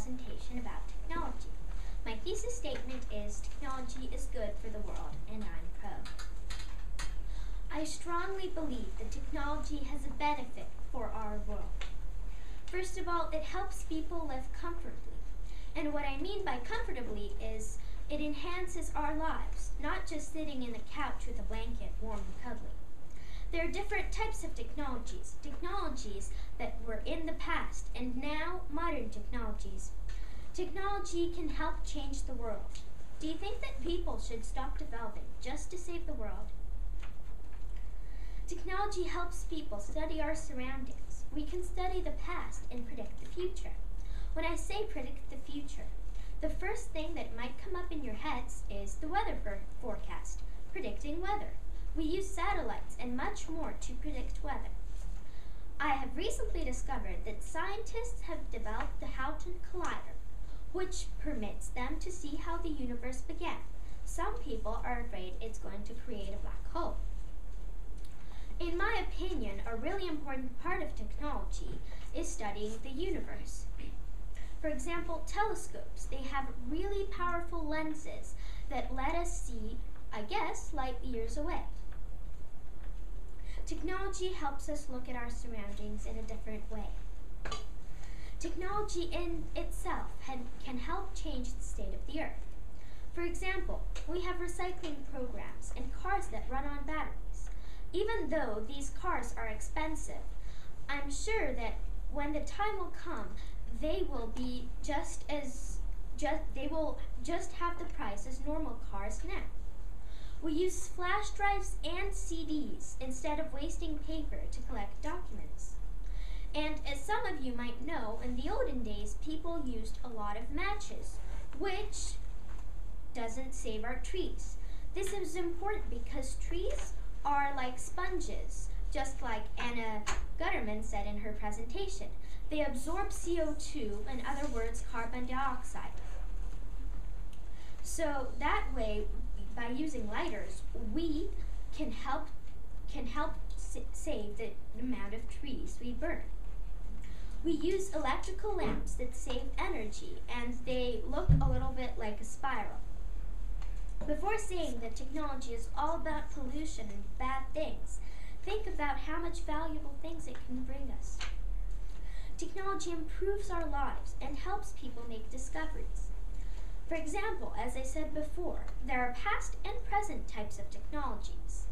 presentation about technology. My thesis statement is technology is good for the world, and I'm pro. I strongly believe that technology has a benefit for our world. First of all, it helps people live comfortably. And what I mean by comfortably is it enhances our lives, not just sitting in a couch with a blanket, warm and cuddly. There are different types of technologies that were in the past and now modern technologies. Technology can help change the world. Do you think that people should stop developing just to save the world? Technology helps people study our surroundings. We can study the past and predict the future. When I say predict the future, the first thing that might come up in your heads is the weather forecast, predicting weather. We use satellites and much more to predict weather. I have recently discovered that scientists have developed the Hadron Collider, which permits them to see how the universe began. Some people are afraid it's going to create a black hole. In my opinion, a really important part of technology is studying the universe. For example, telescopes. They have really powerful lenses that let us see, I guess, light years away. Technology helps us look at our surroundings in a different way. Technology in itself can help change the state of the earth. For example, we have recycling programs and cars that run on batteries. Even though these cars are expensive, I'm sure that when the time will come, they will just have the price as normal cars now. We use flash drives and CDs instead of wasting paper to collect documents. And as some of you might know, in the olden days, people used a lot of matches, which doesn't save our trees. This is important because trees are like sponges, just like Anna Gutterman said in her presentation. They absorb CO2, in other words, carbon dioxide. So that way, by using lighters, we can help save the amount of trees we burn. We use electrical lamps that save energy, and they look a little bit like a spiral. Before saying that technology is all about pollution and bad things, think about how much valuable things it can bring us. Technology improves our lives and helps people make discoveries. For example, as I said before, there are past and present types of technologies.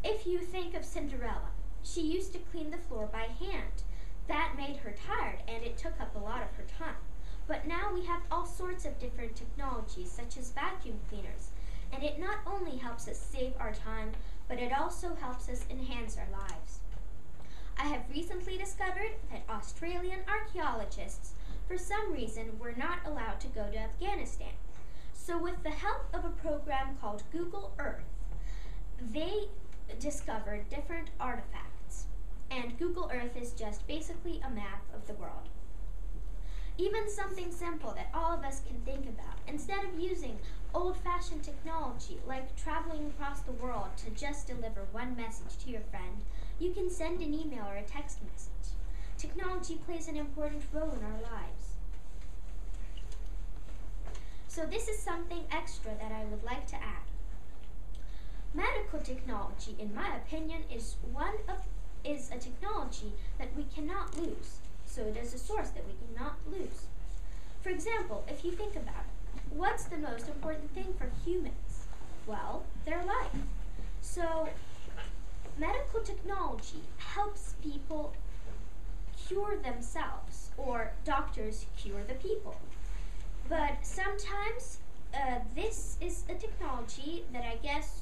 If you think of Cinderella, she used to clean the floor by hand. That made her tired and it took up a lot of her time. But now we have all sorts of different technologies such as vacuum cleaners, and it not only helps us save our time, but it also helps us enhance our lives. I have recently discovered that Australian archaeologists, for some reason, were not allowed to go to Afghanistan. So with the help of a program called Google Earth, they discovered different artifacts. And Google Earth is just basically a map of the world. Even something simple that all of us can think about, instead of using old-fashioned technology like traveling across the world to just deliver one message to your friend, you can send an email or a text message. Technology plays an important role in our lives. So this is something extra that I would like to add. Medical technology, in my opinion, is a technology that we cannot lose. So it is a source that we cannot lose. For example, if you think about it, what's the most important thing for humans? Well, their life. So medical technology helps people cure themselves, or doctors cure the people. But sometimes this is a technology that I guess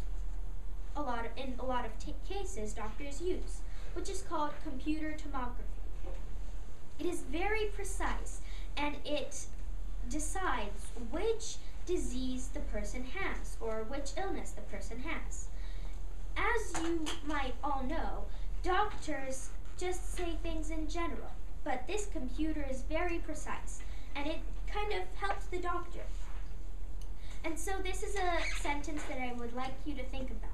in a lot of cases doctors use, which is called computer tomography. It is very precise, and it decides which disease the person has or which illness the person has. As you might all know, doctors just say things in general, but this computer is very precise, and it kind of helps the doctor. And so this is a sentence that I would like you to think about.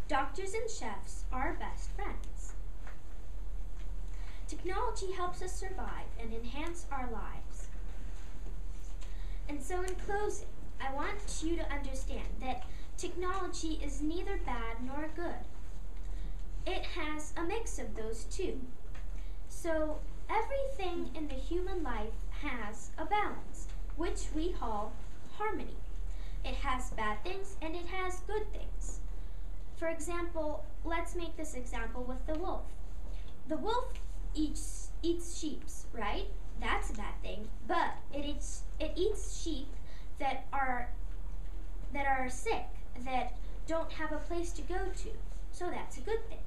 Doctors and chefs are best friends. Technology helps us survive and enhance our lives. And so in closing, I want you to understand that technology is neither bad nor good. It has a mix of those two. So everything in the human life has a balance, which we call harmony. It has bad things and it has good things. For example, let's make this example with the wolf. The wolf eats sheep, right? That's a bad thing, but it eats sheep that are sick, that don't have a place to go to. So that's a good thing.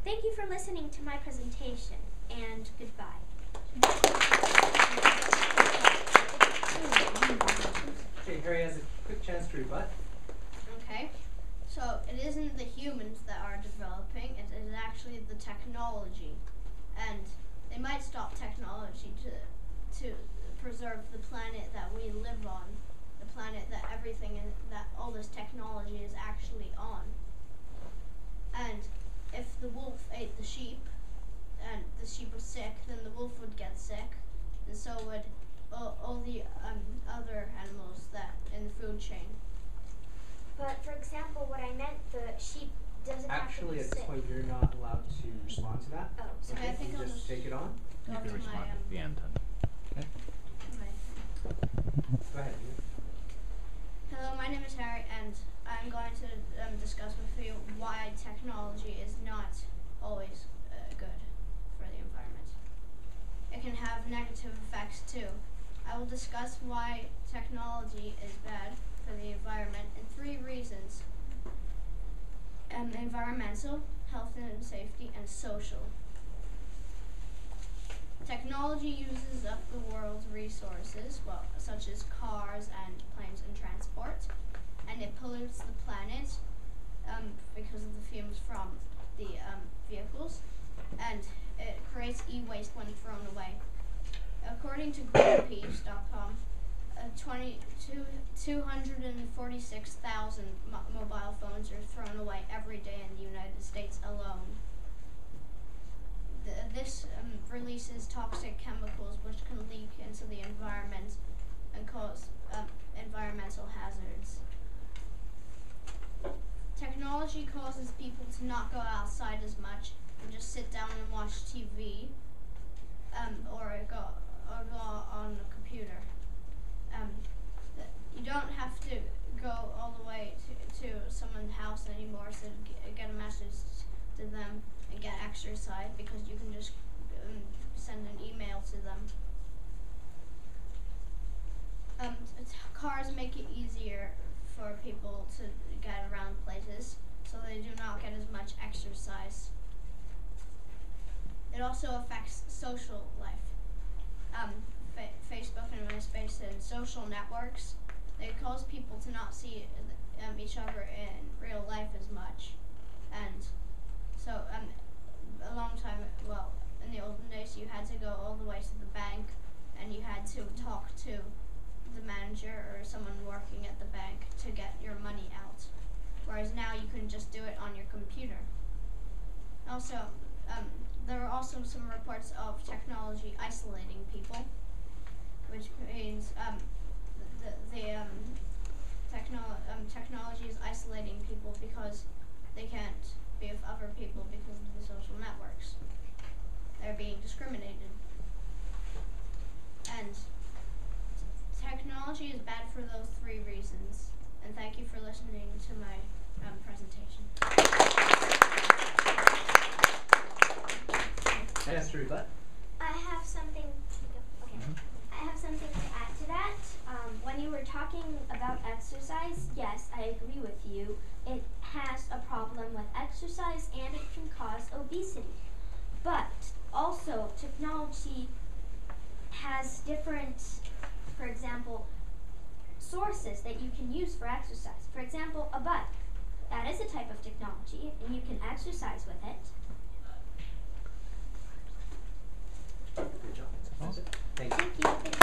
Thank you for listening to my presentation, and goodbye. Okay, Harry has a quick chance to rebut. Okay, so it isn't the humans that are developing, it is actually the technology. And they might stop technology to preserve the planet that we live on, the planet that that all this technology is actually on. And if the wolf ate the sheep, and the sheep was sick, then the wolf would get sick, and so would all the other animals that in the food chain. But for example, what I meant, the sheep doesn't have to Actually, be at this sick. point, you're not allowed to respond to that. Oh, sorry. Okay, I think you I'll just take it on. go You can to respond my, at the end. Okay. Go ahead. Hello, my name is Harry, and I'm going to discuss with you why technology is not always good for the environment. It can have negative effects too. I will discuss why technology is bad for the environment in 3 reasons. Environmental, health and safety, and social. Technology uses up the world's resources, such as cars and planes and transport, and it pollutes the planet because of the fumes from the vehicles, and it creates e-waste when thrown away. According to Greenpeace.com, 246,000 mobile phones are thrown away every day in the United States alone. This releases toxic chemicals which can leak into the environment and cause environmental hazards. Technology causes people to not go outside as much and just sit down and watch TV, or go on the computer. You don't have to go all the way to someone's house anymore to get a message to them and get exercise, because you can just send an email to them. Cars make it easier for people to get around places, so they do not get as much exercise. It also affects social life. Facebook and MySpace and social networks, they cause people to not see each other in real life as much. And so a long time, in the olden days, you had to go all the way to the bank and you had to talk to the manager or someone working at the bank to get your money out. Whereas now you can just do it on your computer. Also, there are also some reports of technology isolating people, which means technology is isolating people because they can't be with other people because of the social networks. They're being discriminated. And technology is bad for those 3 reasons. And thank you for listening to my presentation. Yes, to rebut. I have something. Okay. I have something to add to that. When you were talking about exercise, yes, I agree with you. It has a problem with exercise and it can cause obesity. But also, technology has different, for example, sources that you can use for exercise. For example, a bike. That is a type of technology, and you can exercise with it. Good job. That's it. Thank you. Thank you.